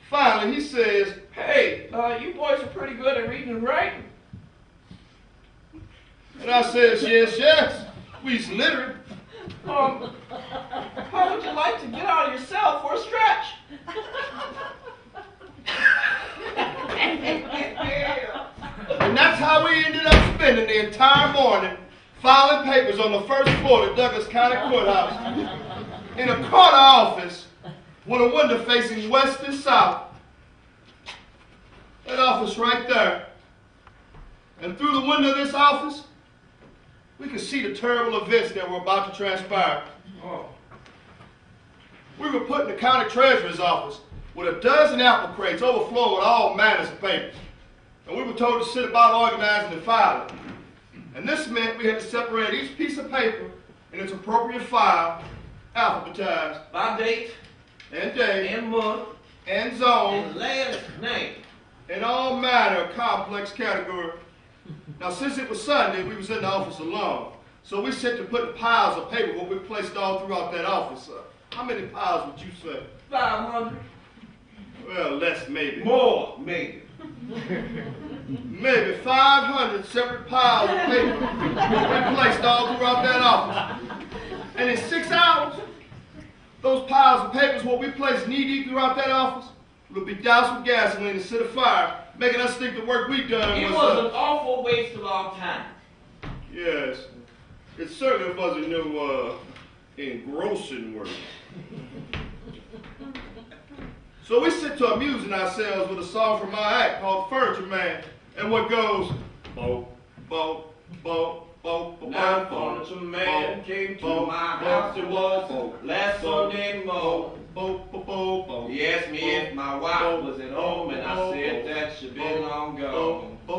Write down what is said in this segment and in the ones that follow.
Finally, he says, "Hey, you boys are pretty good at reading and writing." And I says, yes, we's literate. How would you like to get out of your cell for a stretch? And that's how we ended up spending the entire morning filing papers on the first floor of Douglas County Courthouse in a corner office with a window facing west and south. That office right there. And through the window of this office, we could see the terrible events that were about to transpire. Oh. We were put in the county treasurer's office with a dozen apple crates overflowing with all manners of papers. And we were told to sit about organizing and filing. And this meant we had to separate each piece of paper in its appropriate file, alphabetized. By date. And day. And month. And zone. And last name. In all manner of complex category. Now, since it was Sunday, we was in the office alone. So we set to putting piles of paper where we placed all throughout that office. How many piles would you say? 500. Well, less maybe. More, maybe. Maybe 500 separate piles of paper we placed all throughout that office. And in 6 hours, those piles of papers what we placed knee-deep throughout that office would be doused with gasoline and set afire, making us think the work we done was... It was an awful waste of our time. Yes. It certainly wasn't no engrossing work. So we sit to amusing ourselves with a song from my act called Furniture Man, and what goes, bo, bo, bo, bo, bo, Now bo, Furniture Man came to my house, it was last Sunday morning. He asked me if my wife was at home, and I said that she'd been long gone. He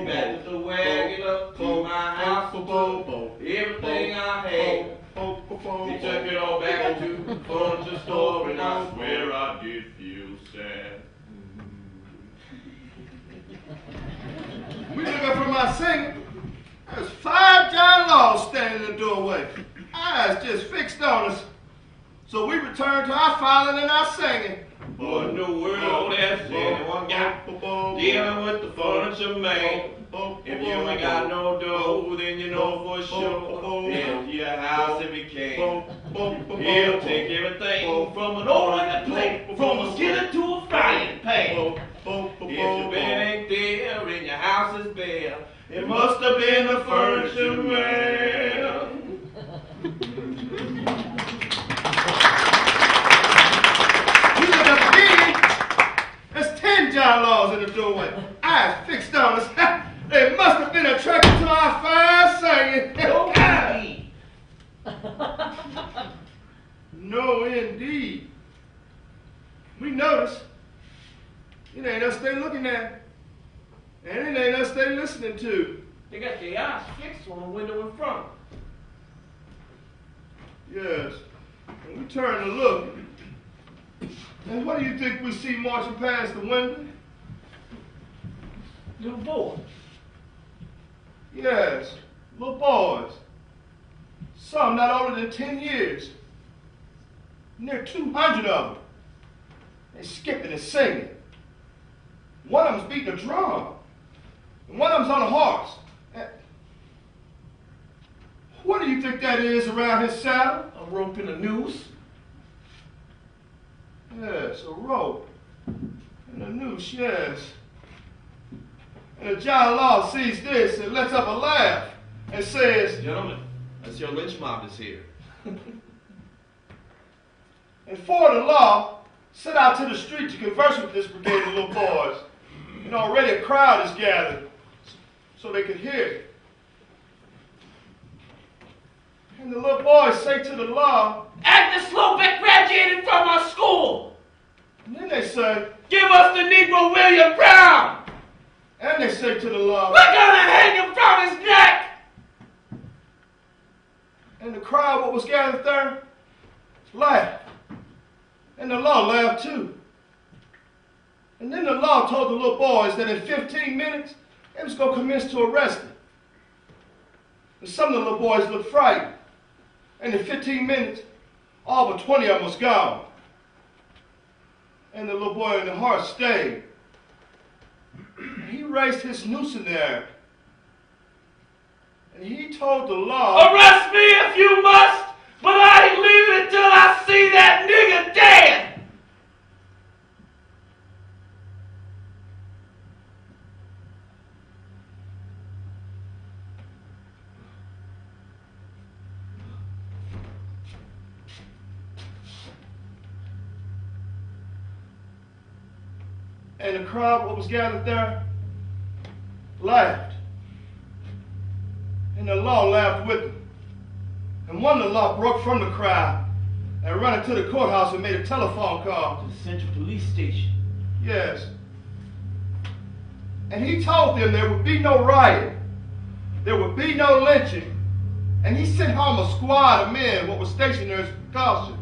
backed the wagon up to my house and took everything I had. He took it all back to the furniture store, and I swear I did feel sad. We look up from my singing. There's 5 John Laws standing in the doorway, eyes just fixed on us. So we returned to our filing and our singing. What in the world has anyone got dealing with the furniture man? If you ain't got no dough, then you know for sure if your house it became. He'll take everything from an old plate, from a skillet to a frying pan. If your bed ain't there and your house is bare, it must have been the furniture man. There's 10 John Laws in the doorway. Eyes fixed on us. They must have been attracted to our fine singing. No, indeed. We noticed it ain't us they looking at, and it ain't us they listening to. They got their eyes fixed on the window in front. Yes. And we turn to look. And what do you think we see marching past the window? Little boy. Yes, little boys. Some not older than 10 years. Near 200 of them. They're skipping and singing. One of them's beating a drum. And one of them's on a horse. What do you think that is around his saddle? A rope and a noose. Yes, a rope and a noose, yes. And John Law sees this and lets up a laugh and says, "Gentlemen, that's your lynch mob is here." And Ford and Law set out to the street to converse with this brigade of little boys. And already a crowd is gathered so they could hear. And the little boys say to the Law, "Agnes Slobeck graduated from our school." And then they say, "Give us the Negro William Brown." And they say to the Law, "We're gonna hang him from his neck." And the crowd, what was gathered there, laughed. And the Law laughed too. And then the Law told the little boys that in 15 minutes, they was going to commence to arrest him. And some of the little boys looked frightened. And in 15 minutes, all but 20 of them was gone. And the little boy in the horse stayed. And he raised his noose in there. And he told the law, arrest me if you must, but I ain't leaving until I see that nigga dead. and the crowd what was gathered there laughed. And the law laughed with them. And one of the law broke from the crowd and ran into the courthouse and made a telephone call. To the Central Police Station. Yes. And he told them there would be no riot. There would be no lynching. And he sent home a squad of men what was stationed there as precaution.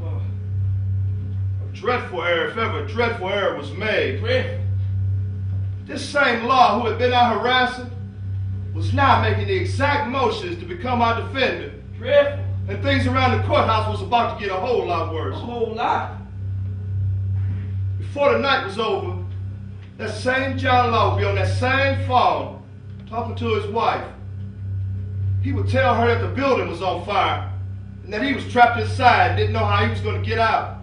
A dreadful error, if ever a dreadful error was made. Dreadful. This same law who had been out harassing was now making the exact motions to become our defender. Dreadful. And things around the courthouse was about to get a whole lot worse. A whole lot. Before the night was over, that same John Law would be on that same phone talking to his wife. He would tell her that the building was on fire and that he was trapped inside and didn't know how he was going to get out.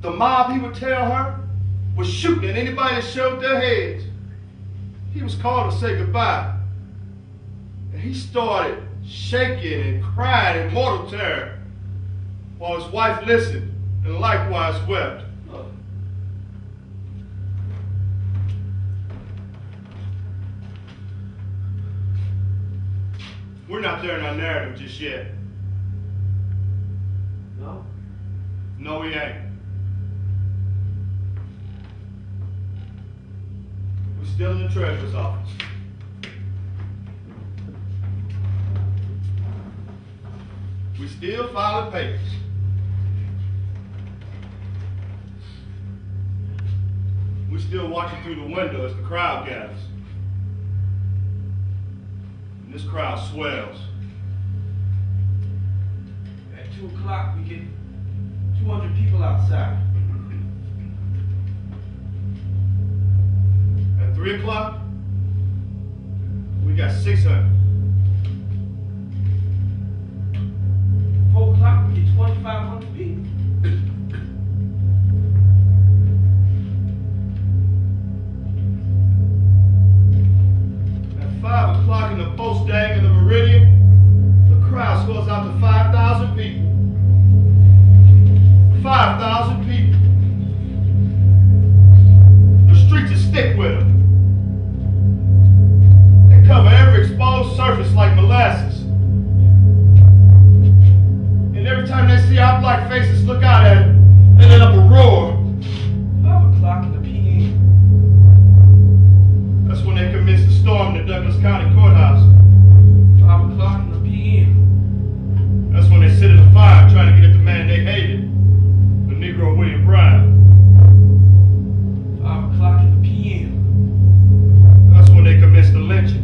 The mob, he would tell her, was shooting at anybody that showed their heads. He was called to say goodbye. And he started shaking and crying in mortal terror while his wife listened and likewise wept. We're not there in our narrative just yet. No? No, we ain't. We're still in the treasurer's office. We still filing papers. We still watching through the window as the crowd gathers. And this crowd swells. At 2 o'clock, we get 200 people outside. At 3 o'clock, we got 600. 4 o'clock, we get 2,500 people. At 5 o'clock in the post dag of the Meridian, the crowd swells out to 5,000 people. 5,000 people. The streets are thick with them. They cover every exposed surface like molasses. And every time they see our black faces look out at it, they let up a roar. 5 o'clock in the p.m. That's when they commence to storm the Douglas County Courthouse. 5 o'clock in the p.m. That's when they sit in the fire trying to get at the man they hated, the Negro William Brown. 5 o'clock in the p.m. That's when they commence the lynching.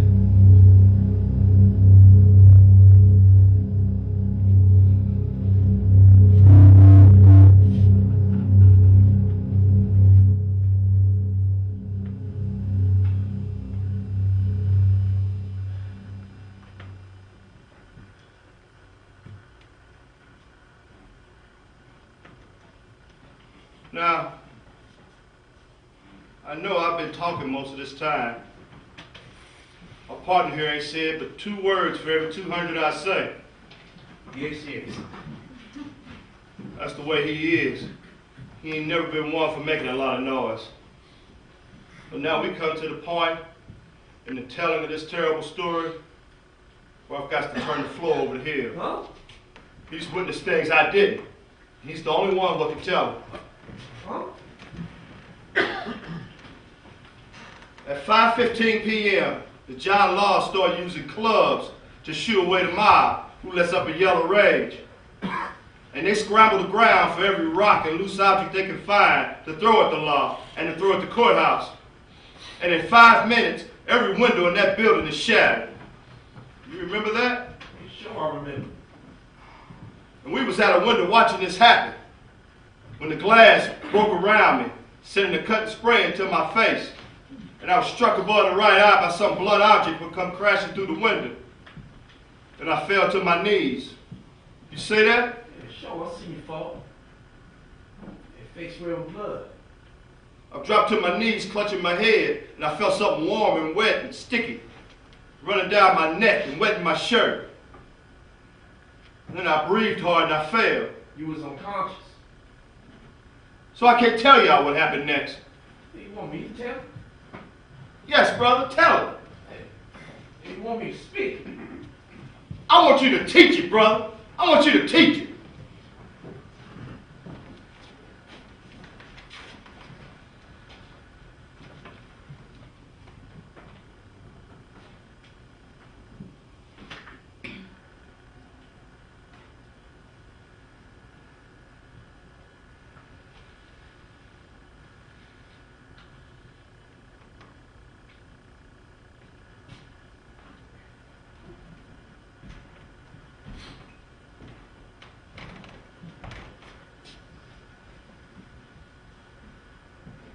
Now, I know I've been talking most of this time. My partner here ain't said but 2 words for every 200 I say. Yes, yes. That's the way he is. He ain't never been one for making a lot of noise. But now we come to the point in the telling of this terrible story where I've got to turn the floor over to him. Huh? He's witnessed things I didn't. He's the only one who can tell them. Huh? At 5:15 p.m., the John Law started using clubs to shoo away the mob who lets up a yellow rage. And they scramble the ground for every rock and loose object they can find to throw at the law and to throw at the courthouse. And in 5 minutes, every window in that building is shattered. You remember that? Sure, I remember. And we was at a window watching this happen when the glass broke around me sending a cut and spray into my face. And I was struck above the right eye by some blunt object would come crashing through the window. And I fell to my knees. You see that? Yeah, sure, I see you fall. Your face red with blood. I dropped to my knees, clutching my head, and I felt something warm and wet and sticky running down my neck and wetting my shirt. And then I breathed hard and I fell. You was unconscious. So I can't tell y'all what happened next. You want me to tell? Yes, brother, tell it. Hey, you want me to speak? I want you to teach it, brother. I want you to teach it.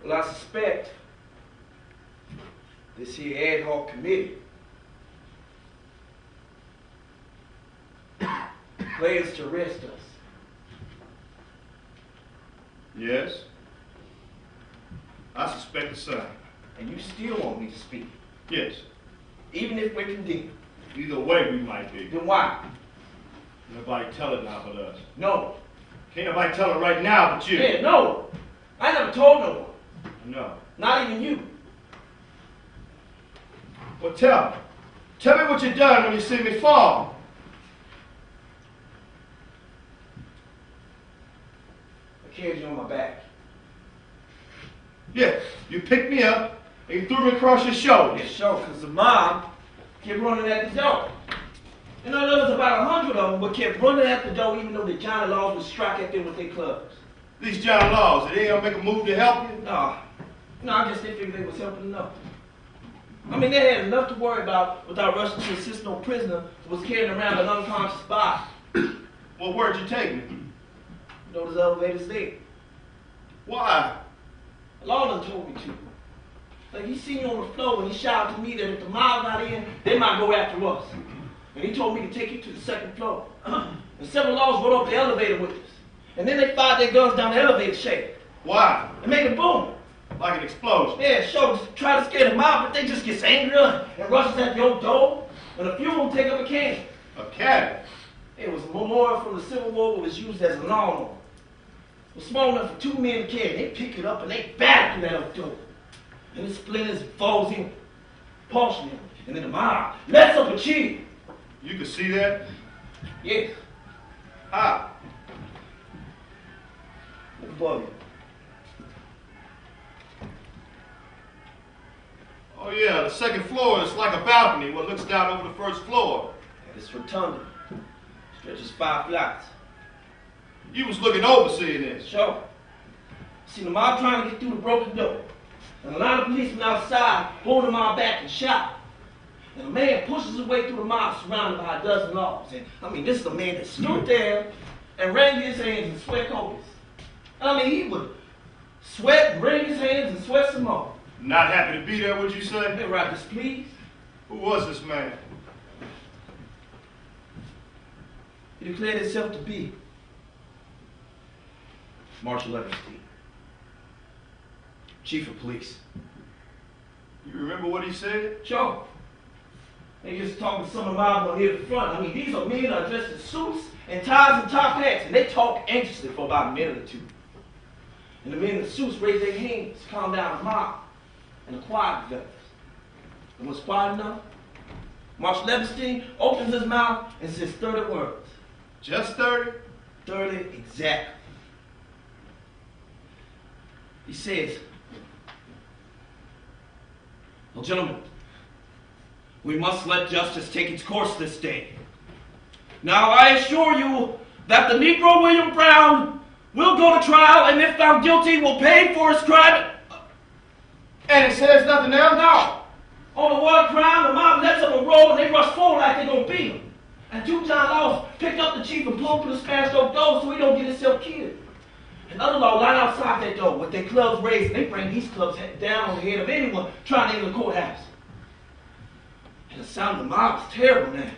Well, I suspect this here ad hoc committee plans to arrest us. Yes. I suspect the same. And you still want me to speak, Yes. even if we're condemned. Either way we might be. Then why? Nobody tell it now but us. No. Can't nobody tell it right now but you. Yeah, no. I never told no one. No. Not even you. Well, tell me. Tell me what you done when you see me fall. I carried you on my back. Yeah, you picked me up and you threw me across your shoulders. Yeah, sure, because the mob kept running at the door. You know, there was about 100 of them, but kept running at the door even though the Johnny Laws would strike at them with their clubs. These John Laws, they ain't gonna make a move to help you? No, I just didn't figure they was helping enough. I mean, they had enough to worry about without rushing to assist no prisoner who was carrying around an unconscious body. Well, where'd you take me? You know, there's elevators there. Why? Lawler told me to. Like, he seen you on the floor and he shouted to me that if the mob got in, they might go after us. And he told me to take you to the second floor. And several laws rode up the elevator with us. And then they fired their guns down the elevator shaft. Why? And made it boom. Like an explosion. Yeah, sure, try to scare them out, but they just gets angry and rushes at your door. And a few of them take up a cannon. A cannon? It was a memorial from the Civil War that was used as a lawnmower. It was small enough for 2 men to carry. They pick it up and they batter through that door. And it splinters falls in, partially. And then the mob lets up a cheer. You could see that? Yes. How? Above you. Oh yeah, the second floor is like a balcony what looks down over the first floor. And it's rotunda. Stretches 5 flights. You was looking over seeing this. Sure. See the mob trying to get through the broken door. And a lot of policemen outside hold the mob back and shout. And a man pushes his way through the mob surrounded by a dozen laws. And I mean, this is a man that stood there and wrung his hands and sweat copious. I mean, he would sweat and wring his hands and sweat some more. Not happy to be there, would you say? They were displeased. Who was this man? He declared himself to be Marshal Urbinati, Chief of Police. You remember what he said? Sure. They just talking to some of the mob on here at the front. I mean, these are men that are dressed in suits and ties and top hats, and they talk anxiously for about a minute or two. And the men in the suits raise their hands to calm down the mob, and the quiet develops. And what's quiet enough? Marshal Urbinati opens his mouth and says 30 words. Just 30? 30 exactly. He says, "Well, gentlemen, we must let justice take its course this day. Now, I assure you that the Negro William Brown will go to trial, and if found guilty, will pay for his crime." And it says nothing else? No. On the one crime, the mob lets up a roll, and they rush forward like they're going to beat him. And 2 John Laws picked up the chief and pulled through the smashed oak door so he don't get himself killed. And other law line outside that door with their clubs raised, and they bring these clubs down on the head of anyone trying to enter the courthouse. And the sound of the mob is terrible now.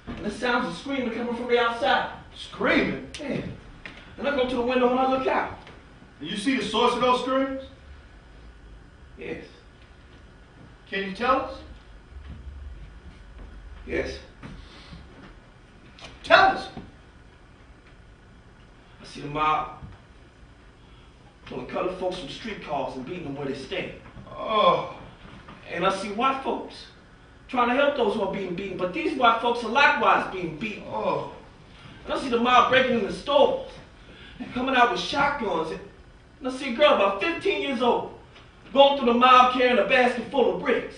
And the sounds of screaming coming from the outside. Screaming? Yeah. And I go to the window and I look out. And you see the source of those screams? Yes. Can you tell us? Yes. Tell us. I see the mob pulling colored folks from streetcars and beating them where they stand. Oh. And I see white folks trying to help those who are being beaten, but these white folks are likewise being beaten. Oh. And I see the mob breaking into stores and coming out with shotguns. And I see a girl about 15 years old going through the mob carrying a basket full of bricks.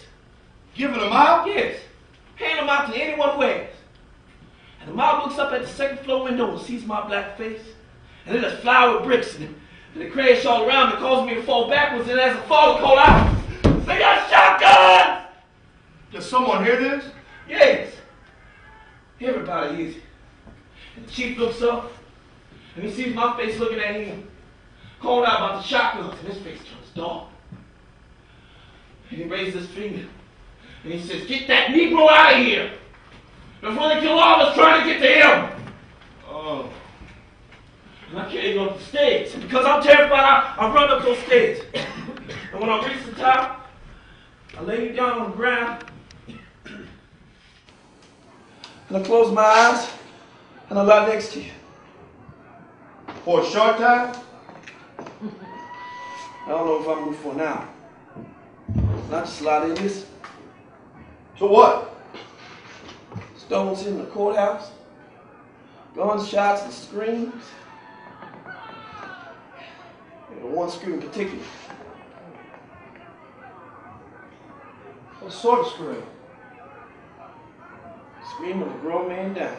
Giving them out? Yes. Handing them out to anyone who asks. And the mob looks up at the second floor window and sees my black face. And then there's flour bricks and they crash all around and cause me to fall backwards. And as I fall, I call out, "They got shotguns!" Does someone hear this? Yes. Everybody hears it. And the chief looks up and he sees my face looking at him, calling out about the shotguns, and his face turns dark. And he raises his finger and he says, "Get that Negro out of here before they kill all of us trying to get to him." Oh. And I can't go up the stairs. And because I'm terrified, I run up those stairs. And when I reach the top, I lay you down on the ground. And I close my eyes and I lie next to you. For a short time? I don't know if I'm moved for an hour. And I just lie there and listen. To what? Stones in the courthouse, gunshots and screams. And the one scream in particular. What sort of scream? Scream of a grown man dying.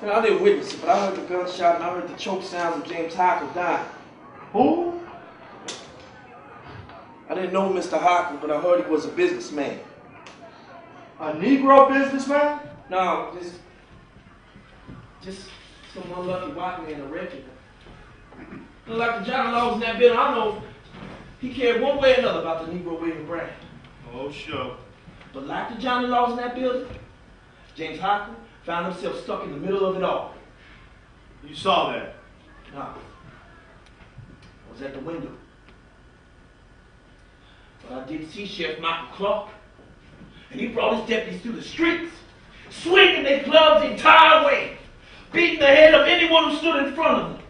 And I didn't witness it, but I heard the gunshot and I heard the choke sounds of James Harker dying. Who? I didn't know Mr. Harker, but I heard he was a businessman. A Negro businessman? No, just some unlucky white man, a wretched. Like the Johnny Laws in that building, I don't know if he cared one way or another about the Negro waving brand. Oh, sure. But like the Johnny Laws in that building, James Harker found himself stuck in the middle of it all. You saw that? No. I was at the window. But I did see Sheriff Michael Clark. And he brought his deputies through the streets, swinging their clubs the entire way, beating the head of anyone who stood in front of them.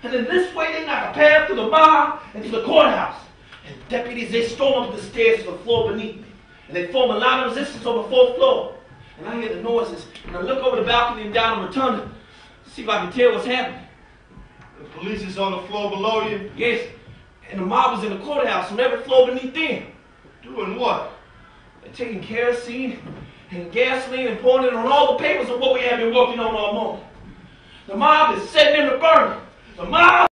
And in this way, they knocked a path through the mob and to the courthouse. And deputies, they storm up the stairs to the floor beneath me. And they form a line of resistance on the fourth floor. And I hear the noises, and I look over the balcony and down the rotunda to see if I can tell what's happening. The police is on the floor below you? Yes, and the mob was in the courthouse on every floor beneath them. Doing what? They're taking kerosene and gasoline and pouring it on all the papers of what we have been working on all morning. The mob is setting them to burn. The mob